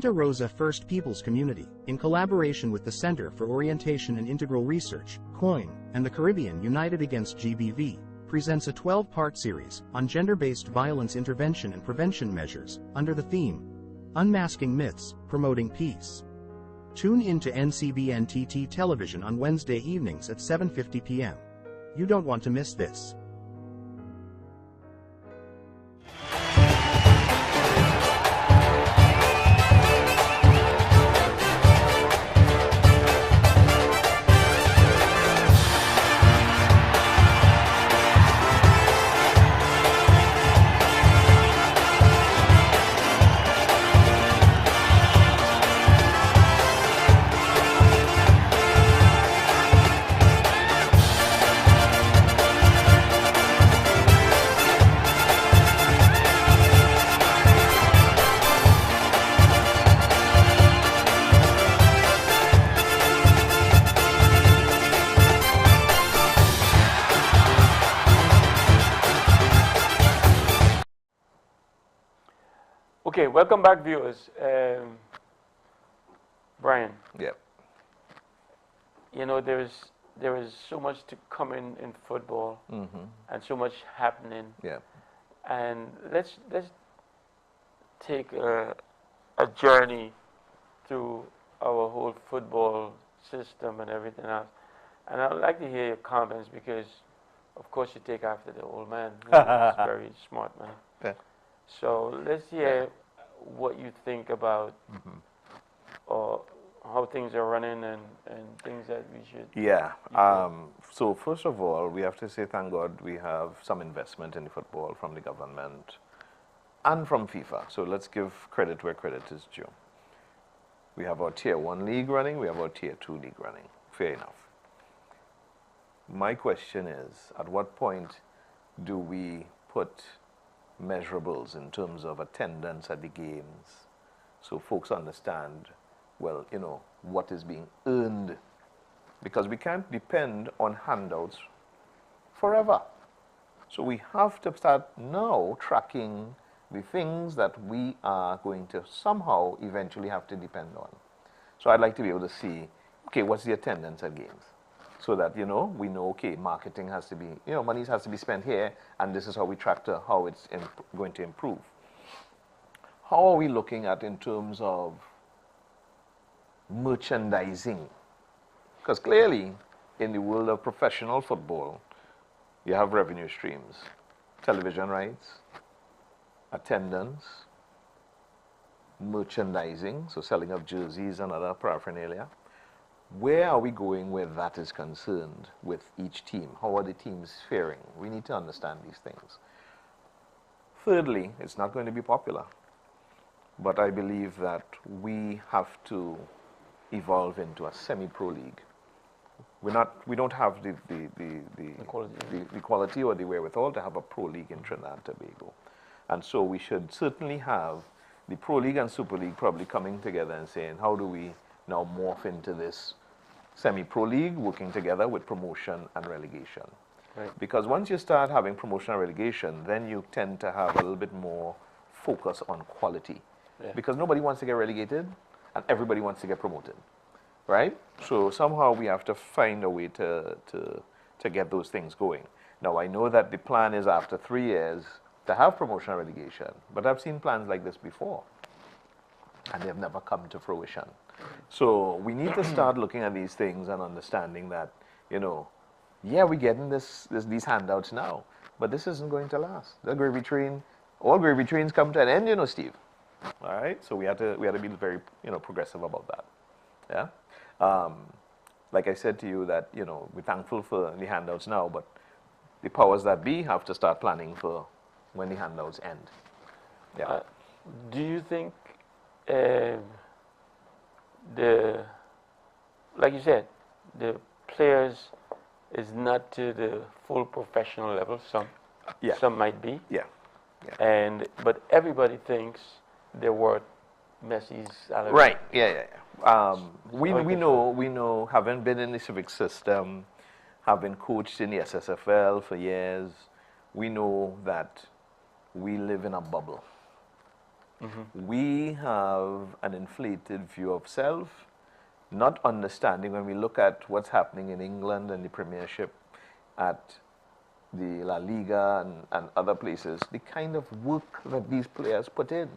Santa Rosa First Peoples Community, in collaboration with the Center for Orientation and Integral Research, COIN, and the Caribbean United Against GBV, presents a 12-part series on gender-based violence intervention and prevention measures, under the theme, Unmasking Myths, Promoting Peace. Tune in to NCBNTT television on Wednesday evenings at 7:50 p.m. You don't want to miss this. Okay, welcome back, viewers. Brian. Yeah. You know, there is so much to come in football, and so much happening. Yeah. And let's take a journey through our whole football system and everything else. And I'd like to hear your comments because, of course, you take after the old man. He's very smart, man. Yeah. So let's hear what you think about how things are running and things that we should. Yeah. So first of all, we have to say thank God we have some investment in football from the government and from FIFA. So let's give credit where credit is due. We have our Tier 1 league running, we have our Tier 2 league running. Fair enough. My question is, at what point do we put measurables in terms of attendance at the games so folks understand, well, you know, what is being earned? Because we can't depend on handouts forever. So we have to start now tracking the things that we are going to somehow eventually have to depend on. So I'd like to be able to see, okay, what's the attendance at games? So that, you know, we know, okay, marketing has to be, you know, money has to be spent here, and this is how we track to how it's going to improve. How are we looking at in terms of merchandising? Because clearly, in the world of professional football, you have revenue streams, television rights, attendance, merchandising, so selling of jerseys and other paraphernalia. Where are we going where that is concerned with each team? How are the teams faring? We need to understand these things. Thirdly, it's not going to be popular, but I believe that we have to evolve into a semi-pro league. We don't have the quality or the wherewithal to have a pro league in Trinidad and Tobago. And so we should certainly have the Pro League and Super League probably coming together and saying, how do we now morph into this semi-pro league working together with promotion and relegation? Right. Because once you start having promotion and relegation, then you tend to have a little bit more focus on quality. Yeah. Because nobody wants to get relegated and everybody wants to get promoted, right? So somehow we have to find a way to get those things going. Now I know that the plan is after 3 years to have promotion and relegation, but I've seen plans like this before and they've never come to fruition. So we need to start looking at these things and understanding that, you know, yeah, we're getting these handouts now, but this isn't going to last. The gravy train, all gravy trains come to an end, you know, Steve. All right, so we had to be very, you know, progressive about that. Yeah, like I said to you that, you know, we're thankful for the handouts now, but the powers that be have to start planning for when the handouts end. Yeah. Do you think like you said, the players is not to the full professional level? Some might be. Yeah. Yeah. But everybody thinks they're worth Messi's salary. Right. Yeah. We know, having been in the civic system, having coached in the SSFL for years, we know that we live in a bubble. We have an inflated view of self, not understanding when we look at what's happening in England and the Premiership, at the La Liga and other places, the kind of work that these players put in.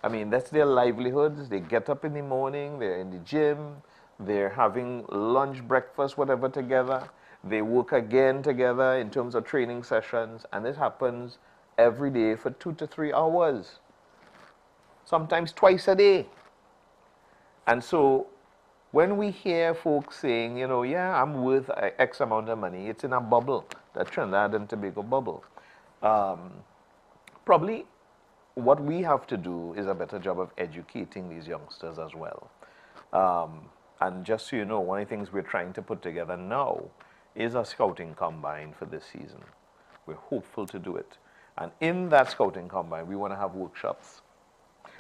I mean, that's their livelihoods. They get up in the morning, they're in the gym, they're having lunch, breakfast, whatever together. They work again together in terms of training sessions, and it happens every day for 2 to 3 hours, sometimes twice a day. And so when we hear folks saying, you know, yeah, I'm worth X amount of money, it's in a bubble, that Trinidad and Tobago bubble. Probably what we have to do is a better job of educating these youngsters as well. And just so you know, one of the things we're trying to put together now is a scouting combine for this season. We're hopeful to do it. And in that scouting combine, we want to have workshops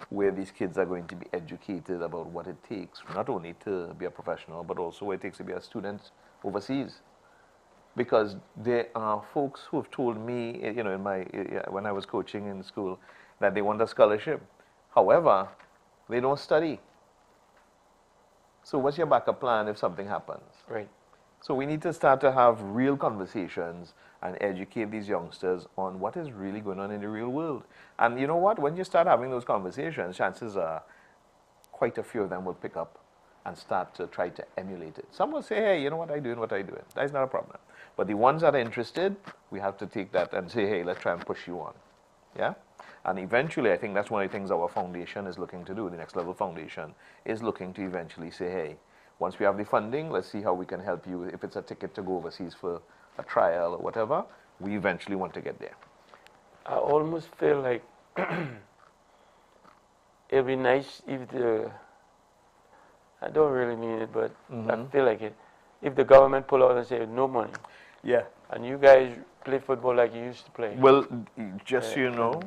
where these kids are going to be educated about what it takes, not only to be a professional, but also what it takes to be a student overseas. Because there are folks who have told me, you know, when I was coaching in school, that they want a scholarship. However, they don't study. So what's your backup plan if something happens? Right. So we need to start to have real conversations and educate these youngsters on what is really going on in the real world. And you know what? When you start having those conversations, chances are quite a few of them will pick up and start to try to emulate it. Some will say, hey, you know what, I'm doing what I'm doing. That's not a problem. But the ones that are interested, we have to take that and say, hey, let's try and push you on. Yeah? And eventually, I think that's one of the things our foundation is looking to do. The Next Level Foundation is looking to eventually say, hey, once we have the funding, let's see how we can help you. If it's a ticket to go overseas for a trial or whatever, we eventually want to get there. I almost feel like it'd be nice if I don't really mean it, but I feel like it, if the government pull out and say no money. Yeah. And you guys play football like you used to play. Well, just so you know,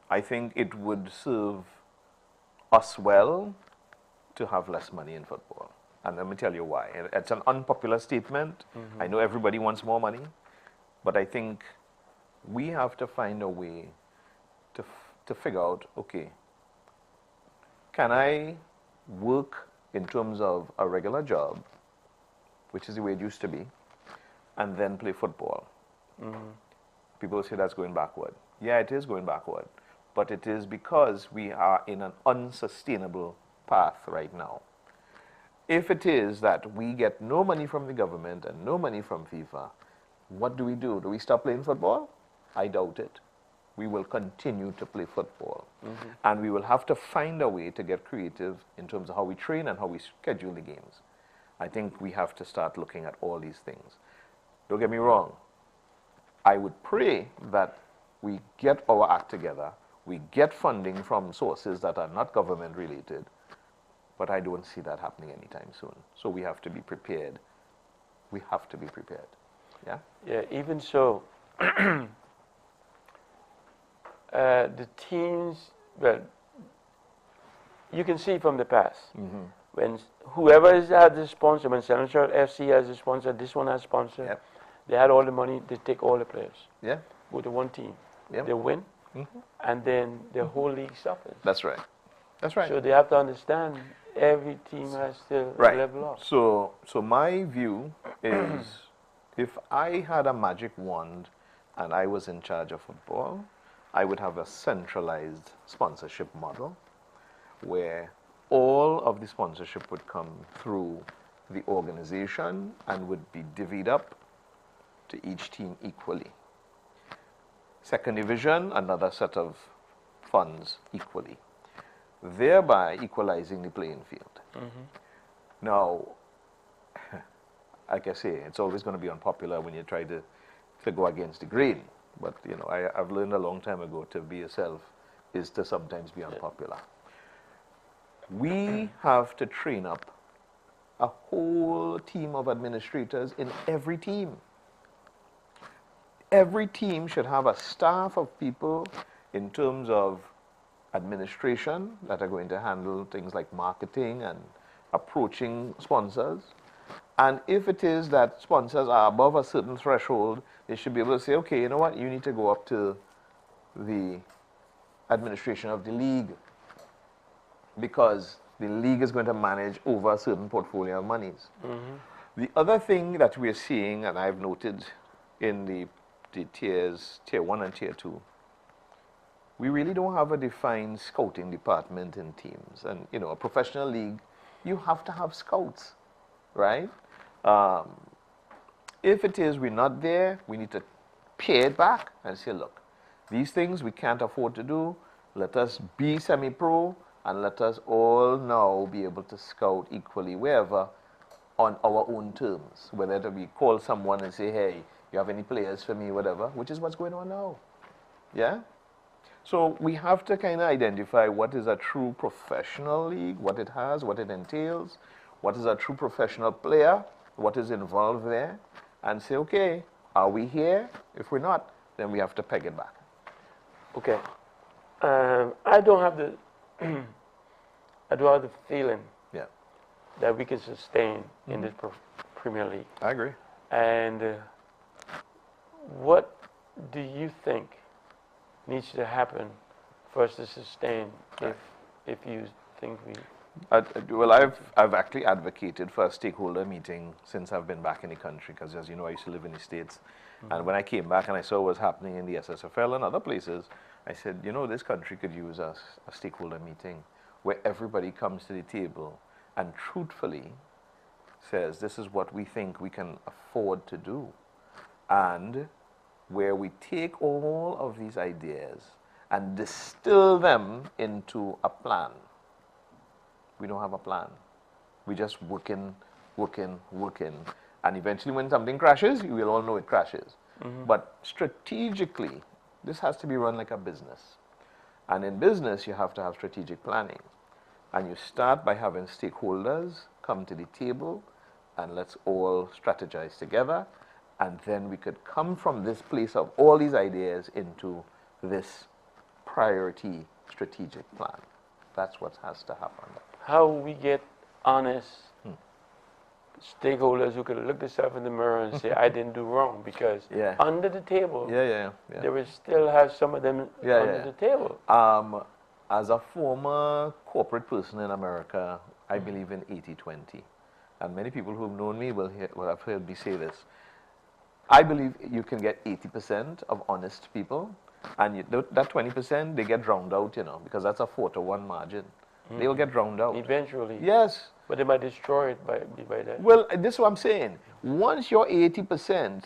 I think it would serve us well to have less money in football. And let me tell you why. It's an unpopular statement. I know everybody wants more money, but I think we have to find a way to figure out, okay, can I work in terms of a regular job, which is the way it used to be, and then play football? People say that's going backward. Yeah, it is going backward, but it is because we are in an unsustainable path right now. If it is that we get no money from the government and no money from FIFA, what do? Do we stop playing football? I doubt it. We will continue to play football. And we will have to find a way to get creative in terms of how we train and how we schedule the games. I think we have to start looking at all these things. Don't get me wrong. I would pray that we get our act together, we get funding from sources that are not government related, but I don't see that happening anytime soon. So we have to be prepared. We have to be prepared. Yeah? Yeah, even so, the teams, well, you can see from the past, when whoever has had the sponsor, when Central FC has a sponsor, this one has a sponsor, they had all the money, they take all the players. Yeah. Go to one team. They win, and then the whole league suffers. That's right. That's right. So they have to understand every team has to level up. So my view is, if I had a magic wand and I was in charge of football, I would have a centralized sponsorship model where all of the sponsorship would come through the organization and would be divvied up to each team equally. Second division, another set of funds equally, thereby equalizing the playing field. Now, like I say, it's always going to be unpopular when you try to go against the grain. But you know, I've learned a long time ago to be yourself is to sometimes be unpopular. We have to train up a whole team of administrators in every team. Every team should have a staff of people in terms of administration that are going to handle things like marketing and approaching sponsors. And if it is that sponsors are above a certain threshold, they should be able to say, okay, you know what, you need to go up to the administration of the league because the league is going to manage over a certain portfolio of monies. The other thing that we're seeing, and I've noted in the tiers, tier 1 and tier 2, we really don't have a defined scouting department in teams. And, you know, a professional league, you have to have scouts, right? If it is we're not there, we need to pay it back and say, look, these things we can't afford to do. Let us be semi-pro and let us all now be able to scout equally wherever on our own terms. Whether we call someone and say, hey, you have any players for me, whatever, which is what's going on now. Yeah? So we have to kind of identify what is a true professional league, what it has, what it entails, what is a true professional player, what is involved there, and say, okay, are we here? If we're not, then we have to peg it back. Okay. I don't have the I do have the feeling that we can sustain in this Premier League. I agree. And what do you think needs to happen for us to sustain if you think we... Well, I've actually advocated for a stakeholder meeting since I've been back in the country, because as you know, I used to live in the States. And when I came back and I saw what was happening in the SSFL and other places, I said, you know, this country could use a stakeholder meeting where everybody comes to the table and truthfully says, this is what we think we can afford to do. And where we take all of these ideas and distill them into a plan. We don't have a plan. We just working. And eventually when something crashes, you will all know it crashes. But strategically, this has to be run like a business. And in business, you have to have strategic planning. And you start by having stakeholders come to the table and let's all strategize together. And then we could come from this place of all these ideas into this priority strategic plan. That's what has to happen. How we get honest stakeholders who could look themselves in the mirror and say, I didn't do wrong, because under the table, they will still have some of them under the table. As a former corporate person in America, I believe in 80-20. And many people who have known me will have heard me say this. I believe you can get 80% of honest people, and that 20%, they get drowned out, you know, because that's a 4-to-1 margin. They will get drowned out. Eventually. Yes. But they might destroy it by that. Well, this is what I'm saying. Once your 80%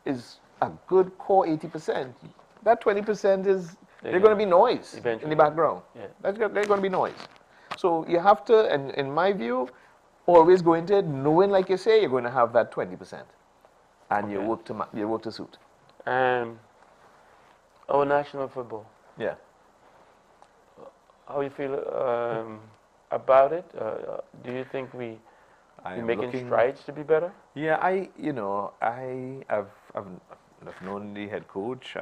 is a good core 80%, that 20% is, they're going to be noise in the background. They're going to be noise. So you have to, and in my view, always go into it knowing, like you say, you're going to have that 20%. And you work to suit. Our national football. Yeah. How you feel about it? Do you think we're making strides to be better? Yeah, I've known the head coach.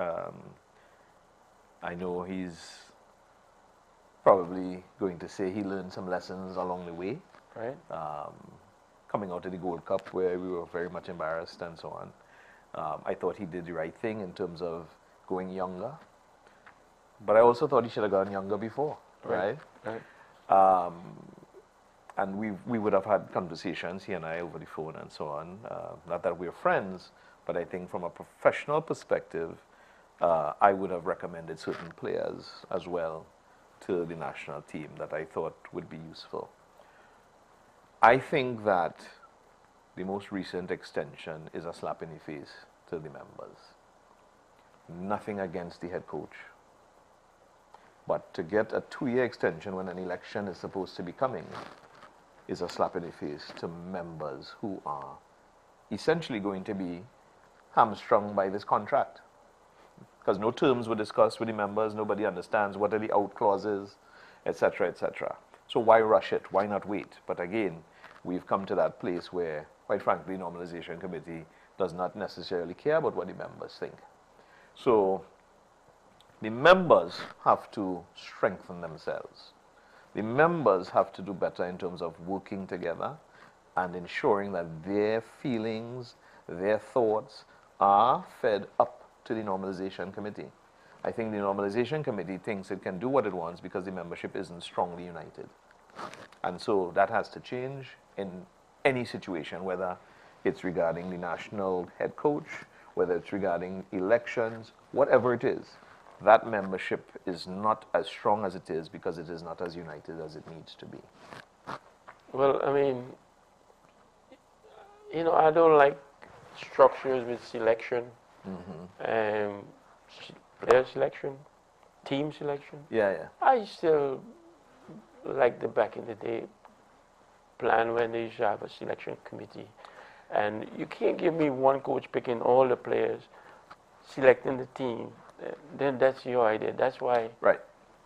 I know he's probably going to say he learned some lessons along the way. Right. Coming out of the Gold Cup where we were very much embarrassed and so on. I thought he did the right thing in terms of going younger. But I also thought he should have gone younger before. Right. And we would have had conversations, he and I, over the phone and so on. Not that we're friends, but I think from a professional perspective, I would have recommended certain players as well to the national team that I thought would be useful. I think that the most recent extension is a slap in the face to the members. Nothing against the head coach. But to get a 2-year extension when an election is supposed to be coming is a slap in the face to members who are essentially going to be hamstrung by this contract. Because no terms were discussed with the members, nobody understands what are the out clauses, etc., etc. So why rush it? Why not wait? But again, we've come to that place where, quite frankly, the Normalization Committee does not necessarily care about what the members think. So the members have to strengthen themselves. The members have to do better in terms of working together and ensuring that their feelings, their thoughts are fed up to the Normalization Committee. I think the normalization committee thinks it can do what it wants because the membership isn't strongly united. And so that has to change in any situation, whether it's regarding the national head coach, whether it's regarding elections, whatever it is. That membership is not as strong as it is because it is not as united as it needs to be. Well, I mean, you know, I don't like structures with selection, player selection, team selection. Yeah, yeah. I still like the back in the day plan when they used to have a selection committee. And you can't give me one coach picking all the players, selecting the team. Then that's your idea. That's why. Right.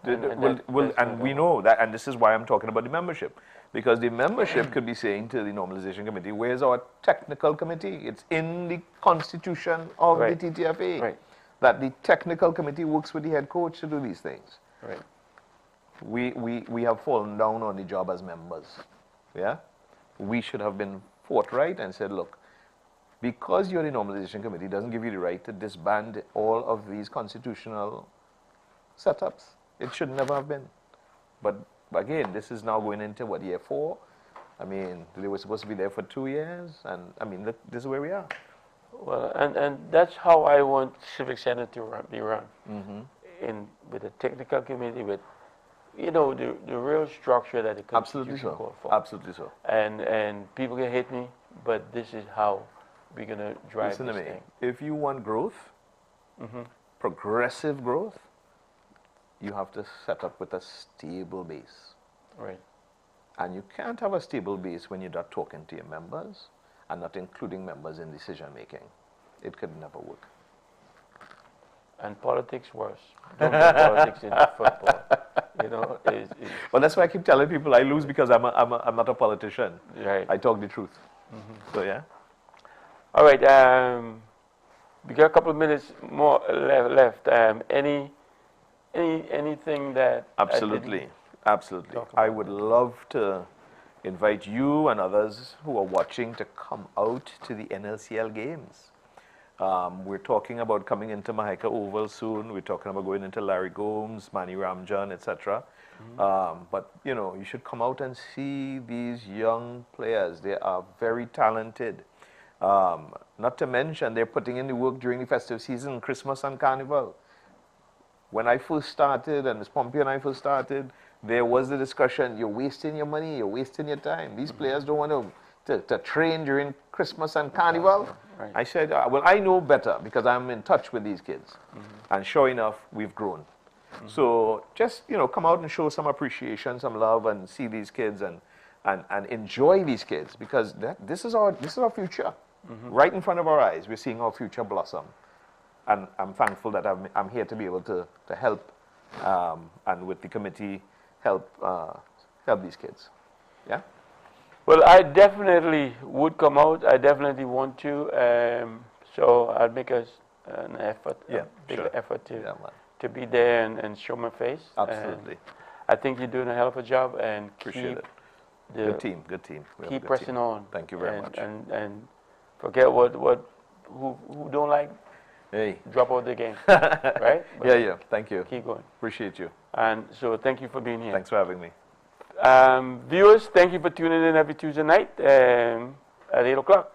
And we know that, and this is why I'm talking about the membership. Because the membership could be saying to the normalization committee, where's our technical committee? It's in the constitution of the TTFA. Right. That the technical committee works with the head coach to do these things. Right. We have fallen down on the job as members. Yeah? We should have been forthright and said, look, because you're the normalization committee doesn't give you the right to disband all of these constitutional setups. It should never have been. But again, this is now going into what, year 4? I mean, they were supposed to be there for 2 years, and I mean, look, this is where we are. Well, and that's how I want Civic Center to be run. With a technical committee, with, you know, the real structure that the Constitution calls for. Absolutely so. And people can hate me, but this is how we're going to drive this thing. If you want growth, progressive growth, you have to set up with a stable base. Right. And you can't have a stable base when you're not talking to your members and not including members in decision making. It could never work. And politics worse. Don't do politics in football. You know, well, that's why I keep telling people I lose because I'm not a politician. Right. I talk the truth. So yeah. All right. We got a couple of minutes more left. Anything that absolutely. I would love to invite you and others who are watching to come out to the NLCL games. We're talking about coming into Mahika Oval soon. We're talking about going into Larry Gomes, Manny Ramjan, etc. But you know, you should come out and see these young players. They are very talented. Not to mention, they're putting in the work during the festive season, Christmas and Carnival. When I first started, and Ms. Pompey and I first started, there was the discussion, you're wasting your money, you're wasting your time. These players don't want to train during Christmas and Carnival. Right. I said, well, I know better because I'm in touch with these kids. And sure enough, we've grown. So just, you know, come out and show some appreciation, some love, and see these kids and enjoy these kids, because this is our future. Right in front of our eyes, we're seeing our future blossom. And I'm thankful that I'm here to be able to help, and with the committee, help these kids. Yeah? Well, I definitely would come out. I definitely want to. So I'll make an effort, a big effort to be there and show my face. Absolutely. I think you're doing a hell of a job, and appreciate it. Good team. Keep pressing on. Thank you very much. And forget who don't like. Hey. Drop out the game, right? But yeah. Thank you. Keep going. Appreciate you. And so thank you for being here. Thanks for having me. Viewers, thank you for tuning in every Tuesday night at 8 o'clock.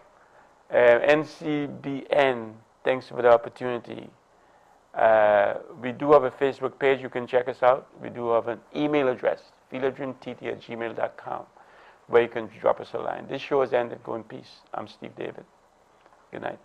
NCBN, thanks for the opportunity. We do have a Facebook page. You can check us out. We do have an email address, philandrontt@gmail.com, where you can drop us a line. This show has ended. Go in peace. I'm Steve David. Good night.